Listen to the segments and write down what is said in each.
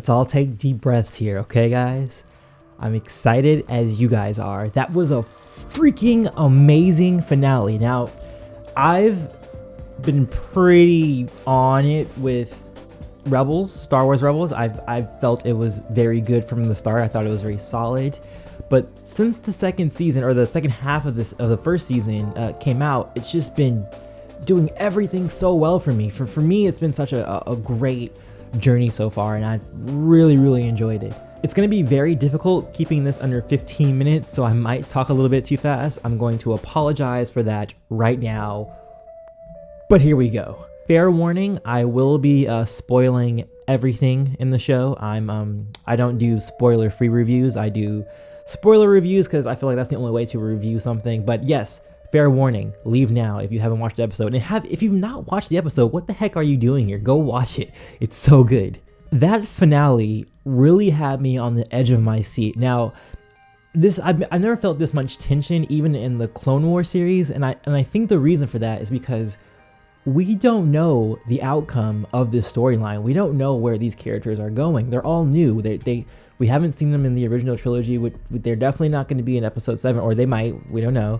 let's all take deep breaths here, okay, guys? I'm excited as you guys are. That was a freaking amazing finale. Now, I've been pretty on it with Rebels, Star Wars Rebels. I've felt it was very good from the start. I thought it was very solid. But since the second season, or the second half of the first season came out, it's just been doing everything so well for me. For me, it's been such a great journey so far, and I've really enjoyed it. It's going to be very difficult keeping this under 15 minutes, so I might talk a little bit too fast. I'm going to apologize for that right now, but here we go. Fair warning, I will be spoiling everything in the show. I don't do spoiler-free reviews. I do spoiler reviews because I feel like that's the only way to review something. But yes, fair warning, leave now if you haven't watched the episode. And if you've not watched the episode, what the heck are you doing here? Go watch it. It's so good. That finale really had me on the edge of my seat. Now, I've never felt this much tension even in the Clone Wars series, and I think the reason for that is because we don't know the outcome of this storyline. We don't know where these characters are going. They're all new. We haven't seen them in the original trilogy. They're definitely not going to be in episode 7, or they might. We don't know.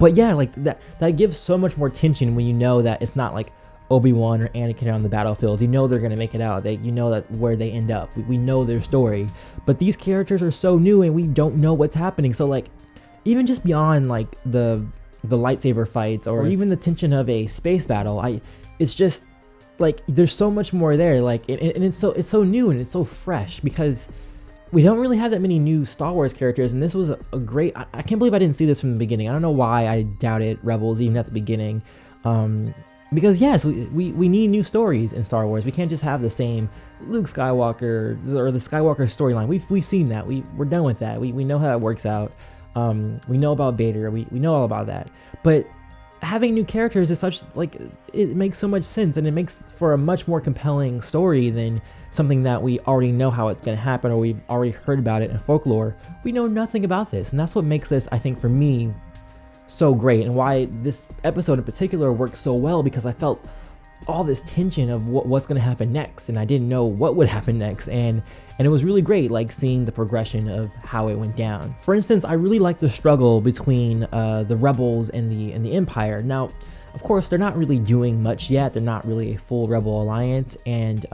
But yeah, like that gives so much more tension when you know that it's not like Obi-Wan or Anakin are on the battlefield. You know they're going to make it out. You know that where they end up. We know their story. But these characters are so new and we don't know what's happening. So like, even just beyond like the lightsaber fights or even the tension of a space battle, it's just like there's so much more there. Like, and it's so new and it's so fresh because we don't really have that many new Star Wars characters, and this was a great. I can't believe I didn't see this from the beginning. I don't know why I doubted Rebels even at the beginning. Because yes, we need new stories in Star Wars. We can't just have the same Luke Skywalker or the Skywalker storyline. We've seen that. We're done with that. We know how that works out. We know about Vader. We know all about that. But having new characters is such, like, it makes so much sense, and it makes for a much more compelling story than something that we already know how it's going to happen, or we've already heard about it in folklore. We know nothing about this, and that's what makes this, I think, for me, so great, and why this episode in particular works so well, because I felt all this tension of what's going to happen next, and I didn't know what would happen next, and it was really great, like seeing the progression of how it went down. For instance, I really like the struggle between the Rebels and the Empire. Now, of course, they're not really doing much yet. They're not really a full Rebel alliance, and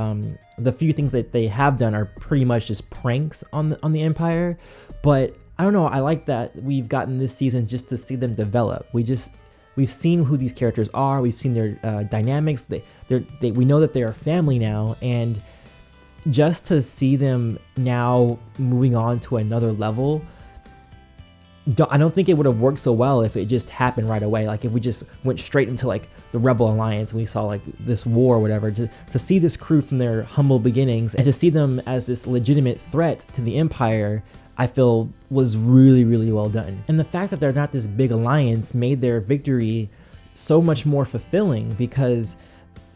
the few things that they have done are pretty much just pranks on the Empire. But I don't know. I like that we've gotten this season just to see them develop. We've seen who these characters are. We've seen their dynamics. We know that they are family now, and just to see them now moving on to another level, I don't think it would have worked so well if it just happened right away. Like if we just went straight into like the Rebel Alliance and we saw like this war or whatever. To see this crew from their humble beginnings and to see them as this legitimate threat to the Empire, I feel was really well done. And the fact that they're not this big alliance made their victory so much more fulfilling, because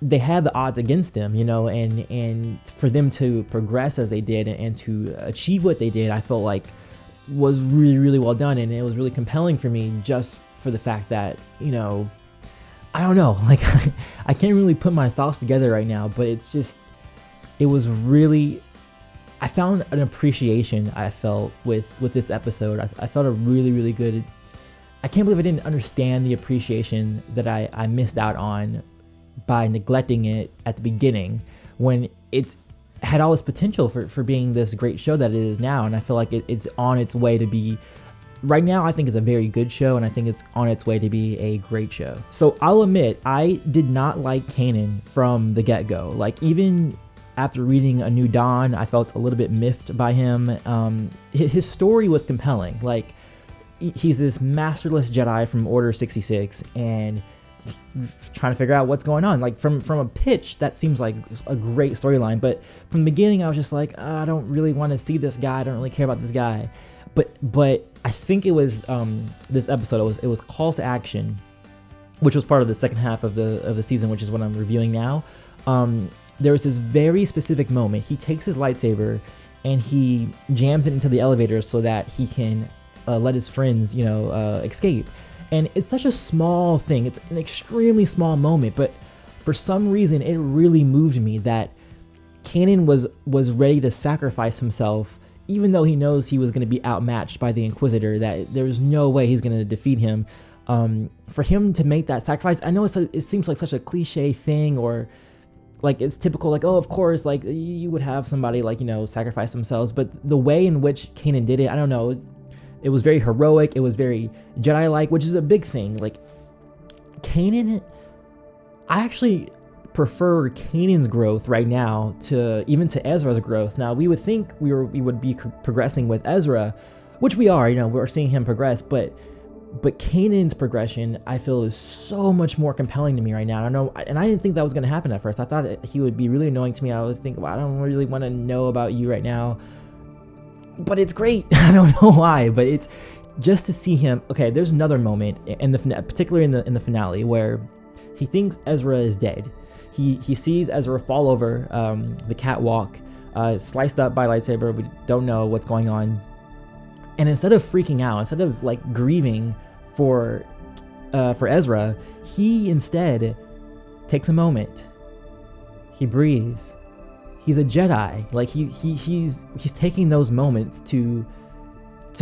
they had the odds against them, you know, and for them to progress as they did and to achieve what they did, I felt like was really well done. And it was really compelling for me just for the fact that, you know, I don't know, like I can't really put my thoughts together right now, but it was really, I found an appreciation I felt with this episode. I felt a really good, I can't believe I didn't understand the appreciation that I missed out on by neglecting it at the beginning, when it's had all this potential for being this great show that it is now. And I feel like it's on its way to be, right now I think it's a very good show, and I think it's on its way to be a great show. So I'll admit, I did not like Kanan from the get-go. Like even after reading A New Dawn, I felt a little bit miffed by him. His story was compelling. Like he's this masterless Jedi from Order 66 and trying to figure out what's going on. Like from a pitch, that seems like a great storyline, but from the beginning I was just like, I don't really want to see this guy. I don't really care about this guy. But I think it was this episode. It was Call to Action, which was part of the second half of the season, which is what I'm reviewing now. There was this very specific moment. He takes his lightsaber and he jams it into the elevator so that he can let his friends, escape. And it's such a small thing. It's an extremely small moment, but for some reason, it really moved me that Kanan was ready to sacrifice himself, even though he knows he was going to be outmatched by the Inquisitor, that there's no way he's going to defeat him. For him to make that sacrifice, I know it seems like such a cliche thing, or like it's typical, like, oh, of course, like you would have somebody like, sacrifice themselves, but the way in which Kanan did it, I don't know, it was very heroic, it was very Jedi-like, which is a big thing. Like Kanan, I actually prefer Kanan's growth right now to Ezra's growth. Now we would think we would be progressing with Ezra, which we are, we're seeing him progress, but Kanan's progression, I feel, is so much more compelling to me right now. I don't know, and I didn't think that was going to happen at first. I thought he would be really annoying to me. I would think, well, I don't really want to know about you right now, but it's great. I don't know why, but it's just to see him. Okay, there's another moment particularly in the finale, where he thinks Ezra is dead. He sees Ezra fall over the catwalk, sliced up by lightsaber. We don't know what's going on. And instead of freaking out, instead of like grieving for Ezra, he instead takes a moment. He breathes. He's a Jedi. Like he's taking those moments to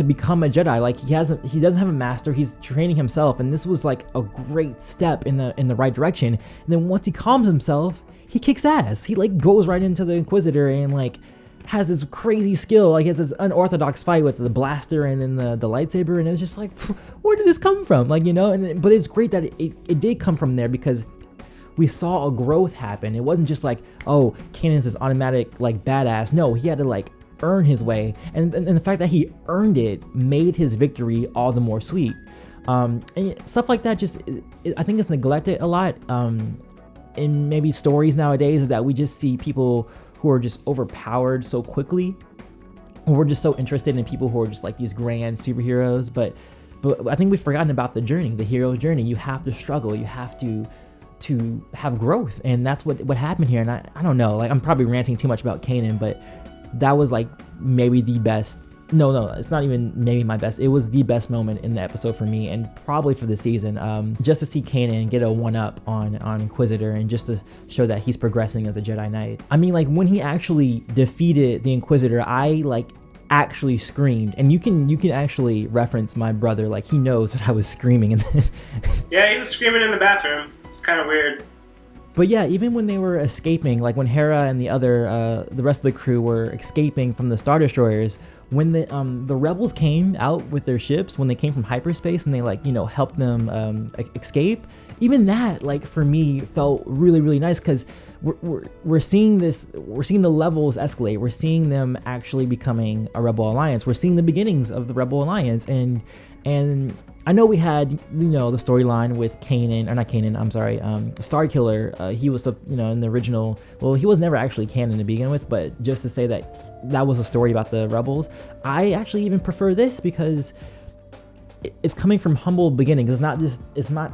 become a Jedi. Like he doesn't have a master. He's training himself, and this was like a great step in the right direction. And then once he calms himself, he kicks ass. He like goes right into the Inquisitor and like has this crazy skill. Like he has this unorthodox fight with the blaster and then the lightsaber, and it was just like, where did this come from? Like, but it's great that it did come from there, because we saw a growth happen. It wasn't just like, oh, Kanan's this automatic like badass. No, he had to like earn his way, and the fact that he earned it made his victory all the more sweet. And stuff like that I think it's neglected a lot in maybe stories nowadays, is that we just see people who are just overpowered so quickly, or we're just so interested in people who are just like these grand superheroes, but I think we've forgotten about the journey, the hero's journey. You have to struggle, you have to have growth, and that's what happened here. And I don't know, like I'm probably ranting too much about Kanan, but that was like maybe the best. No, it's not even maybe my best. It was the best moment in the episode for me, and probably for the season. Just to see Kanan get a 1-up on Inquisitor, and just to show that he's progressing as a Jedi Knight. I mean, like when he actually defeated the Inquisitor, I like actually screamed, and you can actually reference my brother. Like he knows that I was screaming. Yeah, he was screaming in the bathroom. It's kind of weird. But yeah, even when they were escaping, like when Hera and the rest of the crew were escaping from the Star Destroyers, when the rebels came out with their ships, when they came from hyperspace and they like helped them escape, even that like for me felt really, really nice, because we're seeing the levels escalate. We're seeing them actually becoming a Rebel Alliance. We're seeing the beginnings of the Rebel Alliance, and I know we had, the storyline with Starkiller. He was, in the original, well, he was never actually canon to begin with, but just to say that was a story about the rebels. I actually even prefer this, because it's coming from humble beginnings. It's not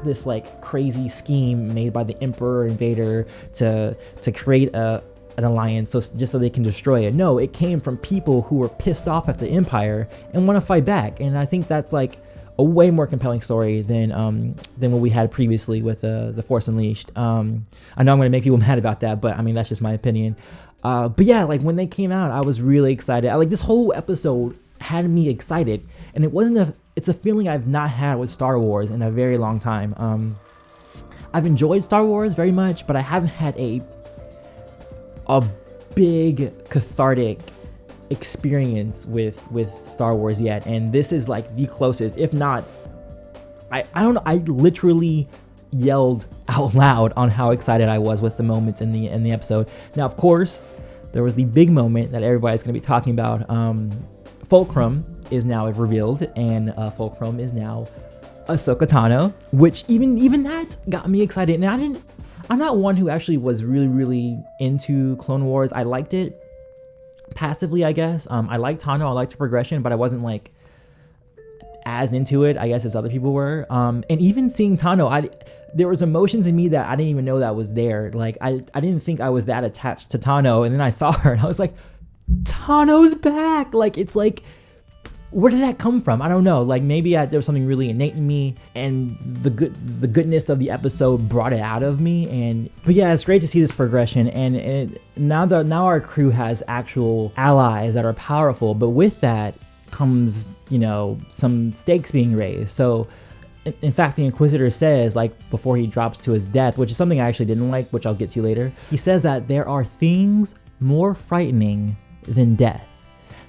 this like crazy scheme made by the Emperor and Vader to create an alliance just so they can destroy it. No, it came from people who were pissed off at the Empire and want to fight back. And I think that's like a way more compelling story than what we had previously with the Force Unleashed. I know I'm going to make people mad about that, but I mean that's just my opinion. But yeah, like when they came out, I was really excited. Like this whole episode had me excited, and it's a feeling I've not had with Star Wars in a very long time. I've enjoyed Star Wars very much, but I haven't had a big cathartic experience with Star Wars yet, and this is like the closest, if not. I don't know, I literally yelled out loud on how excited I was with the moments in the episode. Now, of course, there was the big moment that everybody's going to be talking about. Fulcrum is now revealed, and Fulcrum is now Ahsoka Tano, which even that got me excited. And I'm not one who actually was really, really into Clone Wars. I liked it passively, I guess. I liked Tano, I liked the progression, but I wasn't like as into it, I guess, as other people were. And even seeing Tano, there was emotions in me that I didn't even know that was there. Like I didn't think I was that attached to Tano, and then I saw her and I was like, Tano's back. Like it's like where did that come from? I don't know. Like maybe there was something really innate in me, and the goodness of the episode brought it out of me. But yeah, it's great to see this progression. And now our crew has actual allies that are powerful. But with that comes, some stakes being raised. So in fact, the Inquisitor says, like before he drops to his death, which is something I actually didn't like, which I'll get to later. He says that there are things more frightening than death.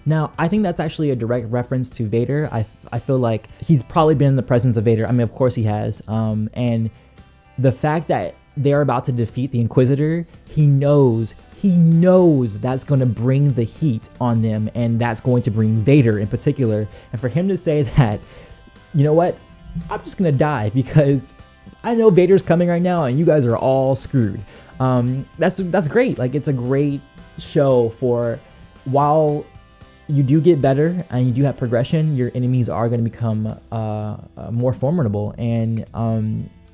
Now, I think that's actually a direct reference to Vader. I feel like he's probably been in the presence of Vader. I mean, of course he has. And the fact that they're about to defeat the Inquisitor, he knows that's going to bring the heat on them, and that's going to bring Vader in particular. And for him to say that, you know what, I'm just going to die because I know Vader's coming right now and you guys are all screwed. That's great. Like, it's a great show for while you do get better and you do have progression, your enemies are going to become more formidable. And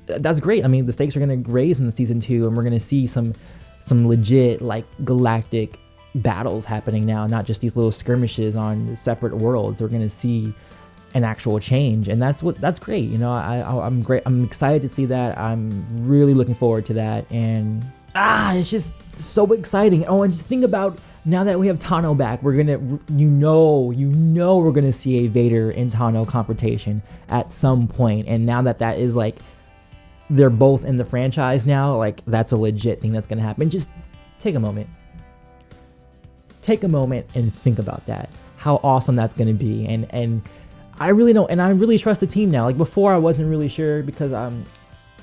that's great. I mean, the stakes are going to raise in the season 2, and we're going to see some legit like galactic battles happening now, not just these little skirmishes on separate worlds. We're going to see an actual change, and that's great. I'm great. I'm excited to see that. I'm really looking forward to that, and it's just so exciting. Oh, and just think about now that we have Tano back, we're gonna, we're gonna see a Vader and Tano confrontation at some point. And now that is like, they're both in the franchise now, like that's a legit thing that's gonna happen. Just take a moment and think about that. How awesome that's gonna be. And I really don't, and I really trust the team now. Like before, I wasn't really sure because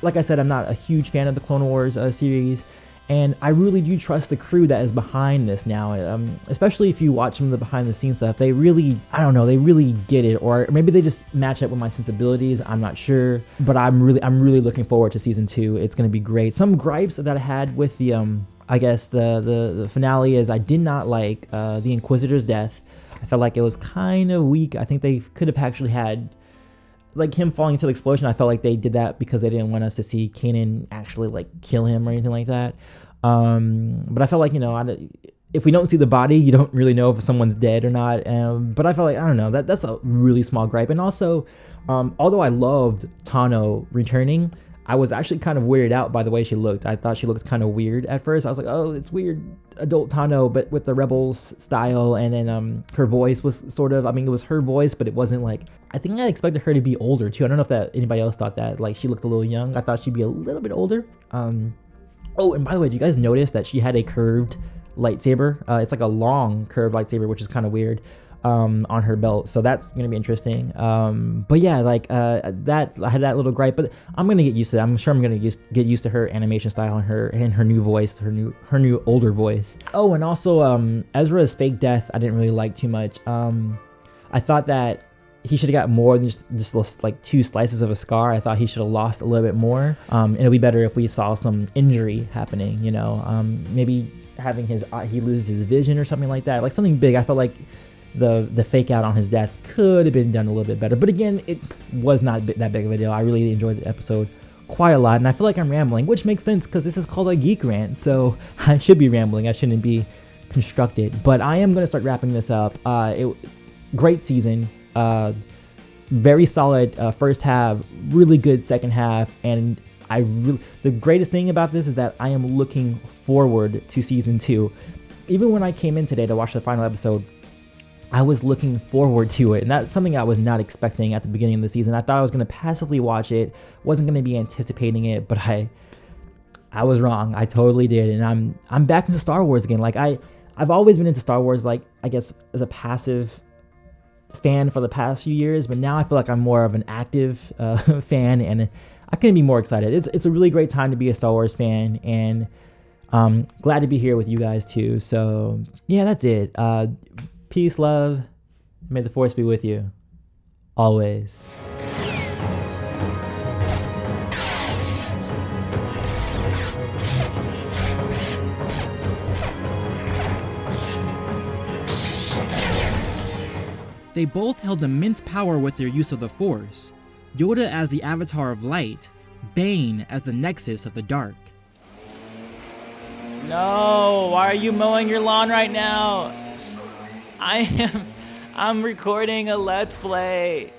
like I said, I'm not a huge fan of the Clone Wars series. And I really do trust the crew that is behind this now, especially if you watch some of the behind the scenes stuff. They really, I don't know, they really get it, or maybe they just match up with my sensibilities. I'm not sure, but I'm really looking forward to season 2. It's gonna be great. Some gripes that I had with the I guess the finale is I did not like the Inquisitor's death. I felt like it was kind of weak. I think they could have actually had, like, him falling into the explosion. I felt like they did that because they didn't want us to see Kanan actually like kill him or anything like that. But I felt like, if we don't see the body, you don't really know if someone's dead or not. But I felt like, I don't know, that's a really small gripe. And also, although I loved Tano returning, I was actually kind of weirded out by the way she looked. I thought she looked kind of weird at first. I was like, oh, it's weird, adult Tano, but with the Rebels style. And then her voice was sort of, it was her voice, but it wasn't like, I think I expected her to be older too. I don't know if that anybody else thought that. Like, she looked a little young. I thought she'd be a little bit older. Oh, and by the way, do you guys notice that she had a curved lightsaber? It's like a long curved lightsaber, which is kind of weird, on her belt. So that's going to be interesting. But yeah, like that, I had that little gripe, but I'm going to get used to that. I'm sure I'm going to get used to her animation style and her new voice, her new older voice. Oh, and also Ezra's fake death, I didn't really like too much. I thought that he should have got more than just like 2 slices of a scar. I thought he should have lost a little bit more. And it'd be better if we saw some injury happening, maybe having he loses his vision or something like that, like something big. I felt like the fake out on his death could have been done a little bit better, but again, it was not that big of a deal. I really enjoyed the episode quite a lot, and I feel like I'm rambling, which makes sense because this is called a Geek Rant, so I should be rambling. I shouldn't be constructed, but I am going to start wrapping this up. Great season. Very solid first half, really good second half, and the greatest thing about this is that I am looking forward to season 2. Even when I came in today to watch the final episode, I was looking forward to it, and that's something I was not expecting at the beginning of the season. I thought I was going to passively watch it, wasn't going to be anticipating it, but I was wrong. I totally did, and I'm back into Star Wars again. Like I've always been into Star Wars, like I guess as a passive fan for the past few years, but now I feel like I'm more of an active fan, and I couldn't be more excited. It's a really great time to be a Star Wars fan, and glad to be here with you guys too. So yeah, that's it. Peace, love, may the Force be with you always. They both held immense power with their use of the Force, Yoda as the Avatar of Light, Bane as the Nexus of the Dark. No, why are you mowing your lawn right now? I I'm recording a Let's Play.